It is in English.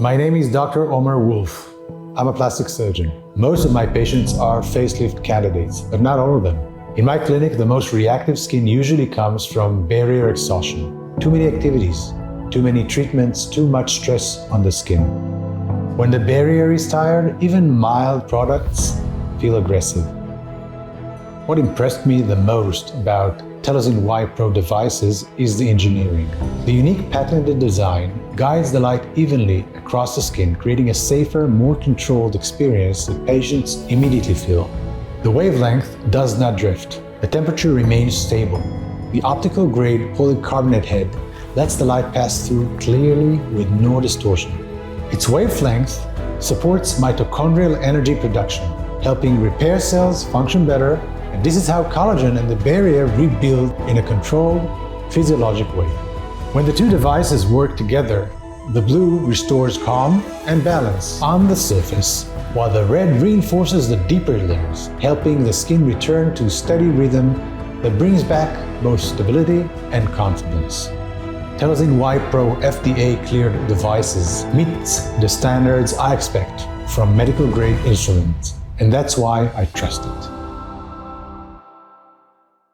My name is Dr. Omer Wolf. I'm a plastic surgeon. Most of my patients are facelift candidates, but not all of them. In my clinic, the most reactive skin usually comes from barrier exhaustion. Too many activities, too many treatments, too much stress on the skin. When the barrier is tired, even mild products feel aggressive. What impressed me the most about Telosin Y Pro devices is the engineering. The unique patented design guides the light evenly across the skin, creating a safer, more controlled experience that patients immediately feel. The wavelength does not drift. The temperature remains stable. The optical-grade polycarbonate head lets the light pass through clearly with no distortion. Its wavelength supports mitochondrial energy production, helping repair cells function better, and this is how collagen and the barrier rebuild in a controlled, physiological way. When the two devices work together, the blue restores calm and balance on the surface, while the red reinforces the deeper layers, helping the skin return to a steady rhythm that brings back both stability and confidence. Telosin Y Pro FDA-cleared devices meet the standards I expect from medical-grade instruments, and that's why I trust it.